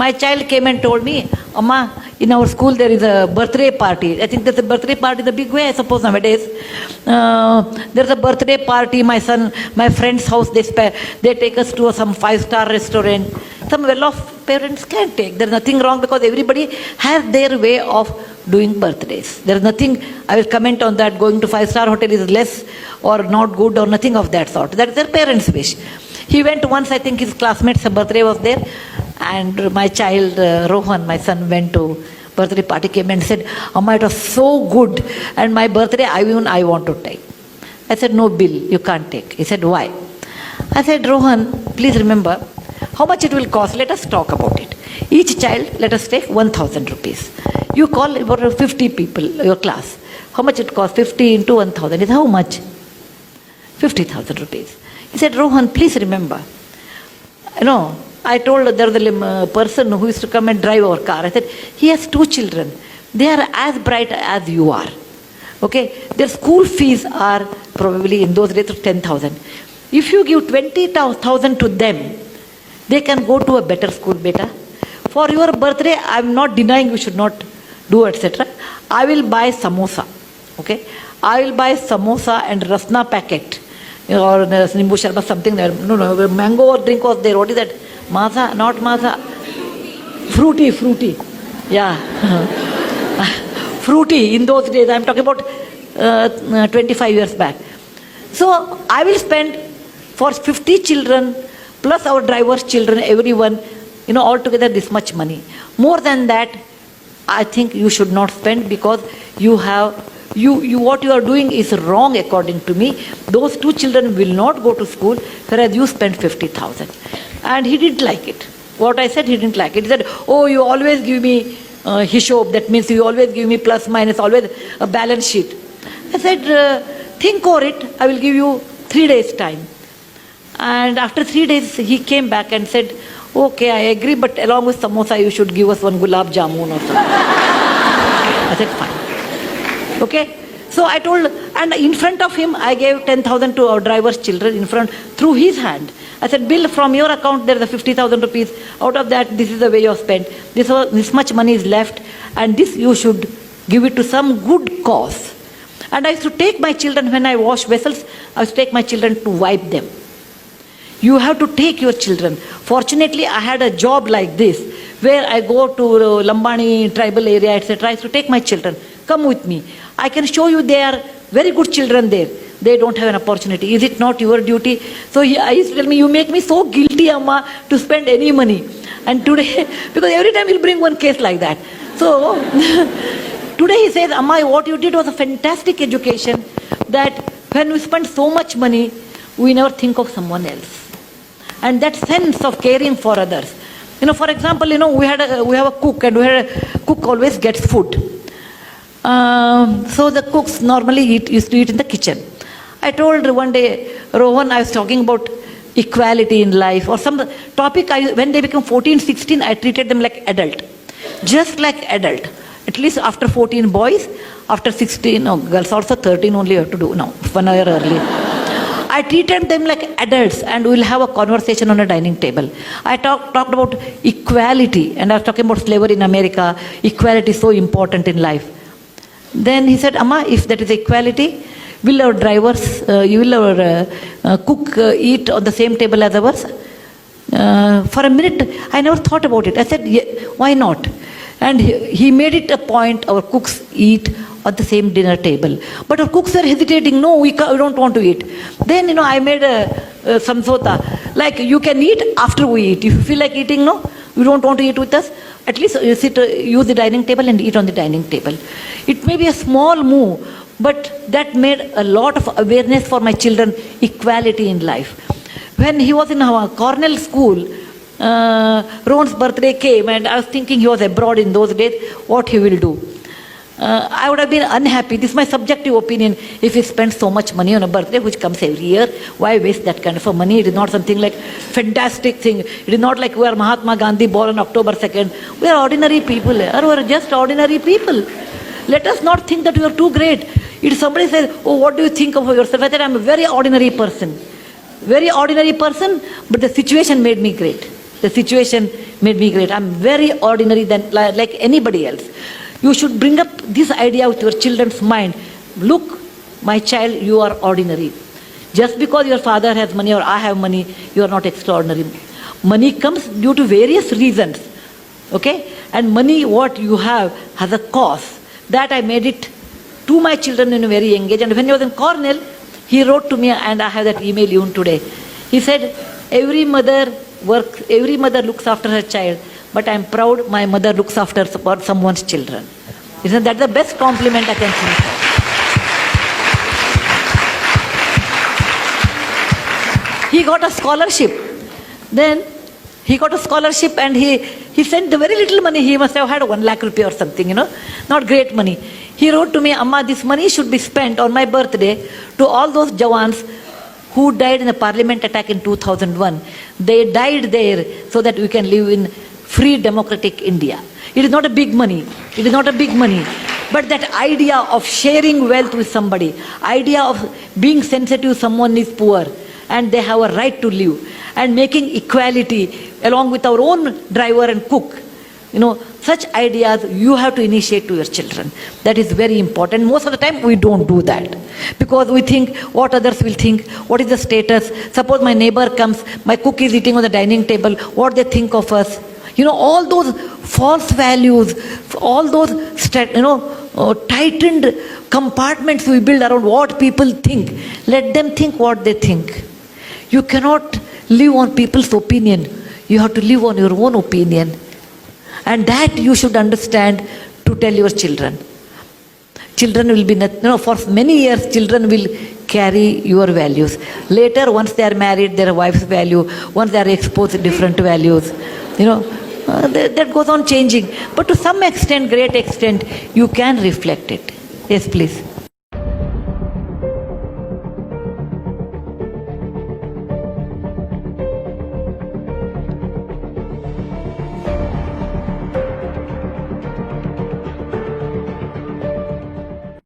My child came and told me, Amma, in our school there is a birthday party. I think there's a birthday party in a big way, I suppose nowadays. There's a birthday party, my friend's house, they take us to some 5-star restaurant. Some well-off parents can take. There's nothing wrong because everybody has their way of doing birthdays. There's nothing, I will comment on that, going to 5-star hotel is less or not good or nothing of that sort. That's their parents' wish. He went once, I think his classmate's birthday was there, and my child, Rohan, my son, went to birthday party, came and said, Amma, it was so good, and my birthday, I want to take. I said, no bill, you can't take. He said, why? I said, Rohan, please remember, how much it will cost, let us talk about it. Each child, let us take 1,000 rupees. You call about 50 people, your class. How much it costs? 50 into 1,000 is how much? 50,000 rupees. He said, Rohan, please remember, I told there was a person who used to come and drive our car. I said, he has 2 children. They are as bright as you are. Okay? Their school fees are probably in those days 10,000. If you give 20,000 to them, they can go to a better school, beta. For your birthday, I am not denying you should not do, etc. I will buy samosa. Okay? I will buy samosa and rasna packet. Or nimbu sharbat, something there. No, mango or drink was there. What is that? Maza, not maza. Fruity. Yeah. Fruity in those days. I am talking about 25 years back. So I will spend for 50 children plus our driver's children, everyone, altogether this much money. More than that, I think you should not spend because what you are doing is wrong according to me. Those 2 children will not go to school, whereas you spend 50,000. And he didn't like it. What I said, he didn't like it. He said, oh, you always give me hishob, that means you always give me plus minus, always a balance sheet. I said, think over it, I will give you 3 days time. And after 3 days, he came back and said, okay, I agree, but along with samosa, you should give us one gulab jamun or something. I said, fine. Okay? So I told, and in front of him, I gave 10,000 to our driver's children in front, through his hand. I said, Bill, from your account, there is a 50,000 rupees. Out of that, this is the way you have spent. This much money is left, and this you should give it to some good cause. And I used to take my children, when I wash vessels, I used to take my children to wipe them. You have to take your children. Fortunately, I had a job like this, where I go to Lambani tribal area, etc. I used to take my children. Come with me. I can show you they are very good children there. They don't have an opportunity. Is it not your duty? So I used to tell me, you make me so guilty, Amma, to spend any money. And today, because every time he'll bring one case like that. So today he says, Amma, what you did was a fantastic education, that when we spend so much money, we never think of someone else. And that sense of caring for others. For example, we have a cook, and cook always gets food. So the cooks normally used to eat in the kitchen. I told one day, Rohan, I was talking about equality in life or some topic. When they become 14, 16, I treated them like adult. Just like adult. At least after 14 boys, after 16, girls also 13 only have to do now, 1 year early. I treated them like adults, and we'll have a conversation on a dining table. I talked about equality, and I was talking about slavery in America. Equality is so important in life. Then he said, Amma, if that is equality, will our drivers, will our cook eat on the same table as ours? For a minute, I never thought about it. I said, yeah, why not? And he made it a point, our cooks eat at the same dinner table. But our cooks are hesitating, no, we don't want to eat. Then, I made a samsota, like you can eat after we eat. If you feel like eating, no, you don't want to eat with us, at least use the dining table and eat on the dining table. It may be a small move, but that made a lot of awareness for my children, equality in life. When he was in our Cornell school, Ron's birthday came, and I was thinking he was abroad in those days, what he will do. I would have been unhappy, this is my subjective opinion, if he spends so much money on a birthday which comes every year. Why waste that kind of money? It is not something like fantastic thing. It is not like we are Mahatma Gandhi born on October 2nd. We are ordinary people. We are just ordinary people. Let us not think that we are too great. If somebody says, oh, what do you think of yourself? I said, I am a very ordinary person. Very ordinary person, but the situation made me great. The situation made me great. I'm very ordinary than like anybody else. You should bring up this idea with your children's mind. Look, my child, you are ordinary. Just because your father has money or I have money, you are not extraordinary. Money comes due to various reasons. Okay? And money, what you have, has a cost. That I made it to my children in a very young age. And when he was in Cornell, he wrote to me, and I have that email even today. He said, every mother looks after her child, but I'm proud my mother looks after someone's children. Isn't that the best compliment I can think of? He got a scholarship. Then he got a scholarship, and he sent the very little money. He must have had 1 lakh rupee or something, not great money. He wrote to me, Amma, this money should be spent on my birthday to all those Jawans who died in the parliament attack in 2001. They died there so that we can live in free democratic India. It is not a big money. It is not a big money. But that idea of sharing wealth with somebody, idea of being sensitive someone is poor and they have a right to live, and making equality along with our own driver and cook, such ideas you have to initiate to your children. That is very important. Most of the time we don't do that because we think what others will think, what is the status. Suppose my neighbor comes, my cook is eating on the dining table, what they think of us. All those false values, all those tightened compartments we build around what people think. Let them think what they think. You cannot live on people's opinion. You have to live on your own opinion. And that you should understand to tell your children. Children will be, for many years, children will carry your values. Later, once they are married, their wife's value, once they are exposed to different values, that goes on changing. But to some extent, great extent, you can reflect it. Yes, please.